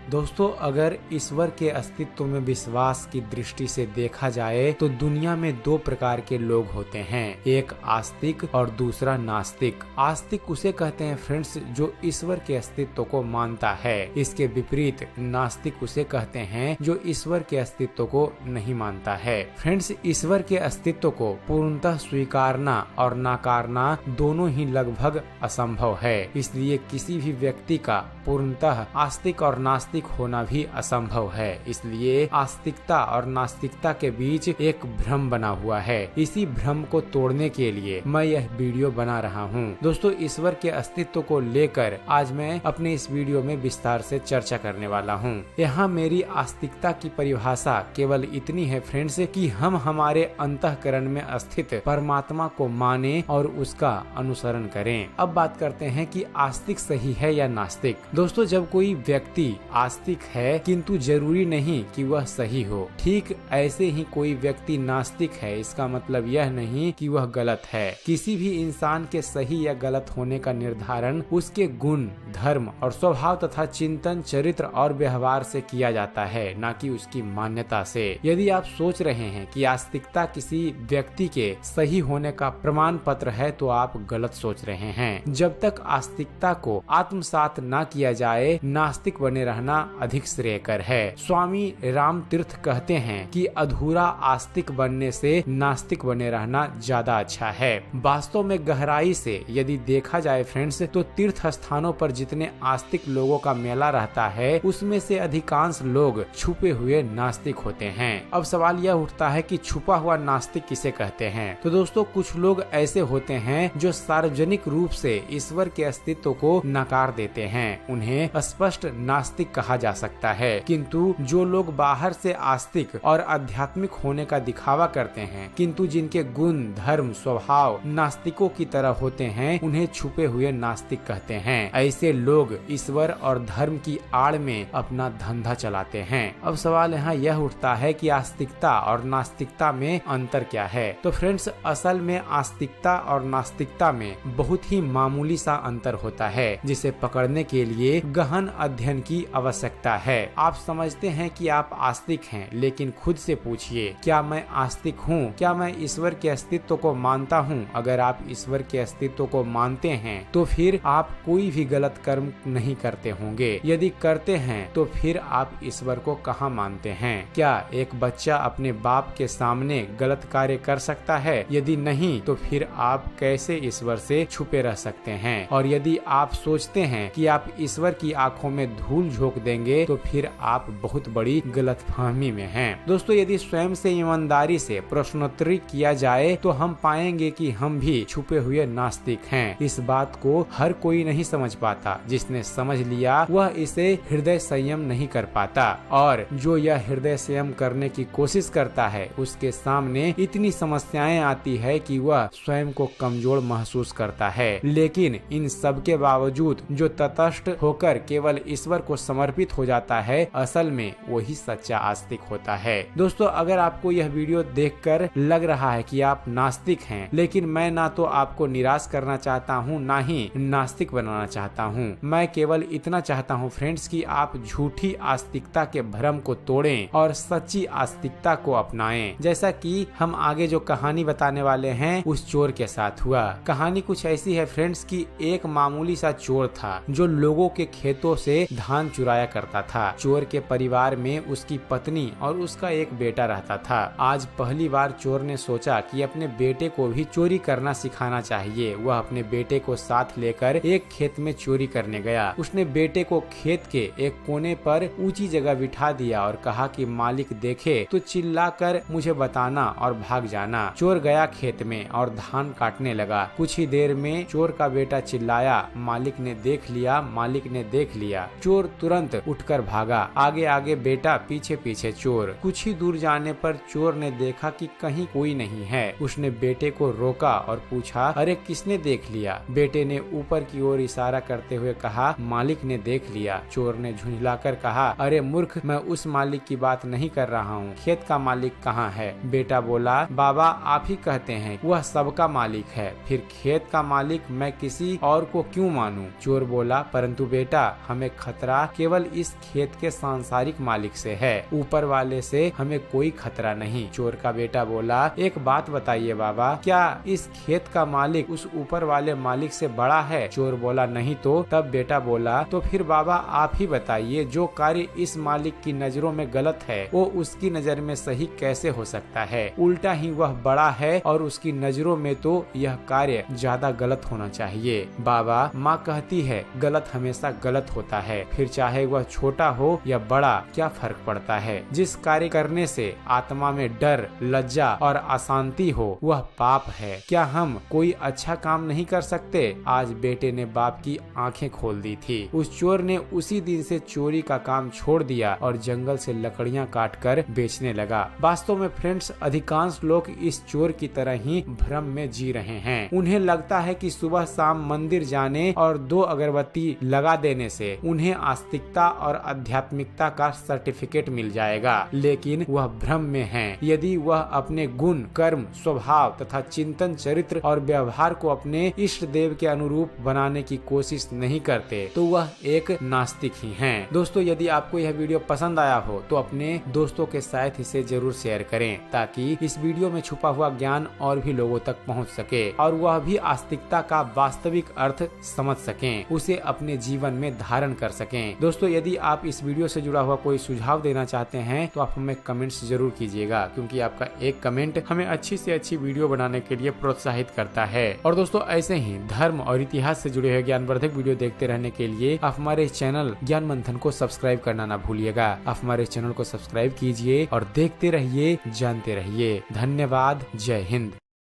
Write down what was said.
दोस्तों, अगर ईश्वर के अस्तित्व में विश्वास की दृष्टि से देखा जाए तो दुनिया में दो प्रकार के लोग होते हैं, एक आस्तिक और दूसरा नास्तिक। आस्तिक उसे कहते हैं फ्रेंड्स जो ईश्वर के अस्तित्व को मानता है। इसके विपरीत नास्तिक उसे कहते हैं जो ईश्वर के अस्तित्व को नहीं मानता है। फ्रेंड्स, ईश्वर के अस्तित्व को पूर्णतः स्वीकारना और नकारना दोनों ही लगभग असंभव है। इसलिए किसी भी व्यक्ति का पूर्णतः आस्तिक और नास्तिक होना भी असंभव है। इसलिए आस्तिकता और नास्तिकता के बीच एक भ्रम बना हुआ है। इसी भ्रम को तोड़ने के लिए मैं यह वीडियो बना रहा हूँ। दोस्तों, ईश्वर के अस्तित्व को लेकर आज मैं अपने इस वीडियो में विस्तार से चर्चा करने वाला हूँ। यहाँ मेरी आस्तिकता की परिभाषा केवल इतनी है फ्रेंड्स कि हम हमारे अंतःकरण में स्थित परमात्मा को माने और उसका अनुसरण करें। अब बात करते हैं कि आस्तिक सही है या नास्तिक। दोस्तों, जब कोई व्यक्ति आस्तिक है किंतु जरूरी नहीं कि वह सही हो। ठीक ऐसे ही कोई व्यक्ति नास्तिक है, इसका मतलब यह नहीं कि वह गलत है। किसी भी इंसान के सही या गलत होने का निर्धारण उसके गुण, धर्म और स्वभाव तथा चिंतन, चरित्र और व्यवहार से किया जाता है, न कि उसकी मान्यता से। यदि आप सोच रहे हैं कि आस्तिकता किसी व्यक्ति के सही होने का प्रमाण पत्र है तो आप गलत सोच रहे हैं। जब तक आस्तिकता को आत्मसात न किया जाए, नास्तिक बने रहना अधिक श्रेयकर है। स्वामी राम तीर्थ कहते हैं कि अधूरा आस्तिक बनने से नास्तिक बने रहना ज्यादा अच्छा है। वास्तव में गहराई से यदि देखा जाए फ्रेंड्स, तो तीर्थ स्थानों पर जितने आस्तिक लोगों का मेला रहता है उसमें से अधिकांश लोग छुपे हुए नास्तिक होते हैं। अब सवाल यह उठता है कि छुपा हुआ नास्तिक किसे कहते हैं। तो दोस्तों, कुछ लोग ऐसे होते हैं जो सार्वजनिक रूप से ईश्वर के अस्तित्व को नकार देते हैं। उन्हें स्पष्ट नास्तिक कहा जा सकता है। किंतु जो लोग बाहर से आस्तिक और आध्यात्मिक होने का दिखावा करते हैं किंतु जिनके गुण, धर्म, स्वभाव नास्तिकों की तरह होते हैं, उन्हें छुपे हुए नास्तिक कहते हैं। ऐसे लोग ईश्वर और धर्म की आड़ में अपना धंधा चलाते हैं। अब सवाल यहाँ यह उठता है कि आस्तिकता और नास्तिकता में अंतर क्या है। तो फ्रेंड्स, असल में आस्तिकता और नास्तिकता में बहुत ही मामूली सा अंतर होता है, जिसे पकड़ने के लिए गहन अध्ययन की आवश्यकता है। आप समझते हैं कि आप आस्तिक हैं, लेकिन खुद से पूछिए, क्या मैं आस्तिक हूँ? क्या मैं ईश्वर के अस्तित्व को मानता हूँ? अगर आप ईश्वर के अस्तित्व को मानते हैं तो फिर आप कोई भी गलत कर्म नहीं करते होंगे। यदि करते हैं तो फिर आप ईश्वर को कहाँ मानते हैं? क्या एक बच्चा अपने बाप के सामने गलत कार्य कर सकता है? यदि नहीं तो फिर आप कैसे ईश्वर से छुपे रह सकते हैं? और यदि आप सोचते हैं कि आप ईश्वर की आंखों में धूल झोंक देंगे तो फिर आप बहुत बड़ी गलतफहमी में हैं। दोस्तों, यदि स्वयं से ईमानदारी से प्रश्नोत्तरी किया जाए तो हम पाएंगे कि हम भी छुपे हुए नास्तिक हैं। इस बात को हर कोई नहीं समझ पाता। जिसने समझ लिया वह इसे हृदय संयम नहीं कर पाता, और जो यह हृदय संयम करने की कोशिश करता है उसके सामने इतनी समस्याएं आती है कि वह स्वयं को कमजोर महसूस करता है। लेकिन इन सब के बावजूद जो तटस्थ होकर केवल ईश्वर को समर्पित हो जाता है, असल में वही सच्चा आस्तिक होता है। दोस्तों, अगर आपको यह वीडियो देखकर लग रहा है कि आप नास्तिक हैं, लेकिन मैं ना तो आपको निराश करना चाहता हूँ ना ही नास्तिक बनाना चाहता हूँ। मैं केवल इतना चाहता हूँ फ्रेंड्स कि आप झूठी आस्तिकता के भ्रम को तोड़ें और सच्ची आस्तिकता को अपनाएं। जैसा कि हम आगे जो कहानी बताने वाले हैं उस चोर के साथ हुआ। कहानी कुछ ऐसी है फ्रेंड्स कि एक मामूली सा चोर था जो लोगों के खेतों से धान चुराया करता था। चोर के परिवार में उसकी पत्नी और उसका एक बेटा रहता था। आज पहली बार चोर ने सोचा कि अपने बेटे को भी चोरी करना सिखाना चाहिए। वह अपने बेटे को साथ लेकर एक खेत में चोरी करने गया। उसने बेटे को खेत के एक कोने पर ऊंची जगह बिठा दिया और कहा कि मालिक देखे तो चिल्लाकर मुझे बताना और भाग जाना। चोर गया खेत में और धान काटने लगा। कुछ ही देर में चोर का बेटा चिल्लाया, मालिक ने देख लिया, मालिक ने देख लिया। चोर तुरंत उठकर भागा। आगे आगे बेटा, पीछे पीछे चोर। कुछ ही दूर जाने पर चोर ने देखा कि कहीं कोई नहीं है। उसने बेटे को रोका और पूछा, अरे किसने देख लिया? बेटे ने ऊपर की ओर इशारा करते हुए कहा, मालिक ने देख लिया। चोर ने झुंझलाकर कहा, अरे मूर्ख, मैं उस मालिक की बात नहीं कर रहा हूँ। खेत का मालिक कहाँ है? बेटा बोला, बाबा आप ही कहते हैं, वह सबका मालिक है। फिर खेत का मालिक मैं किसी और को क्यों मानूं? चोर बोला, परंतु किंतु बेटा हमें खतरा केवल इस खेत के सांसारिक मालिक से है, ऊपर वाले से हमें कोई खतरा नहीं। चोर का बेटा बोला, एक बात बताइए बाबा, क्या इस खेत का मालिक उस ऊपर वाले मालिक से बड़ा है? चोर बोला, नहीं तो। तब बेटा बोला, तो फिर बाबा आप ही बताइए, जो कार्य इस मालिक की नजरों में गलत है वो उसकी नजर में सही कैसे हो सकता है? उल्टा ही वह बड़ा है और उसकी नजरों में तो यह कार्य ज्यादा गलत होना चाहिए। बाबा माँ कहती है गलत हमेशा गलत होता है, फिर चाहे वह छोटा हो या बड़ा क्या फर्क पड़ता है? जिस कार्य करने से आत्मा में डर, लज्जा और अशांति हो वह पाप है। क्या हम कोई अच्छा काम नहीं कर सकते? आज बेटे ने बाप की आंखें खोल दी थी। उस चोर ने उसी दिन से चोरी का काम छोड़ दिया और जंगल से लकड़ियां काटकर बेचने लगा। वास्तव में फ्रेंड्स, अधिकांश लोग इस चोर की तरह ही भ्रम में जी रहे हैं। उन्हें लगता है कि सुबह शाम मंदिर जाने और 2 अगरबत्ती लगा देने से उन्हें आस्तिकता और आध्यात्मिकता का सर्टिफिकेट मिल जाएगा, लेकिन वह भ्रम में है। यदि वह अपने गुण, कर्म, स्वभाव तथा चिंतन, चरित्र और व्यवहार को अपने इष्ट देव के अनुरूप बनाने की कोशिश नहीं करते तो वह एक नास्तिक ही हैं। दोस्तों, यदि आपको यह वीडियो पसंद आया हो तो अपने दोस्तों के साथ इसे जरूर शेयर करें, ताकि इस वीडियो में छुपा हुआ ज्ञान और भी लोगों तक पहुंच सके और वह भी आस्तिकता का वास्तविक अर्थ समझ सकें, उसे अपने जीवन में धारण कर सकें। दोस्तों, यदि आप इस वीडियो से जुड़ा हुआ कोई सुझाव देना चाहते हैं तो आप हमें कमेंट्स जरूर कीजिएगा, क्योंकि आपका एक कमेंट हमें अच्छी से अच्छी वीडियो बनाने के लिए प्रोत्साहित करता है। और दोस्तों, ऐसे ही धर्म और इतिहास से जुड़े हुए ज्ञानवर्धक वीडियो देखते रहने के लिए आप हमारे चैनल ज्ञान मंथन को सब्सक्राइब करना ना भूलिएगा। आप हमारे चैनल को सब्सक्राइब कीजिए और देखते रहिए, जानते रहिए। धन्यवाद। जय हिंद।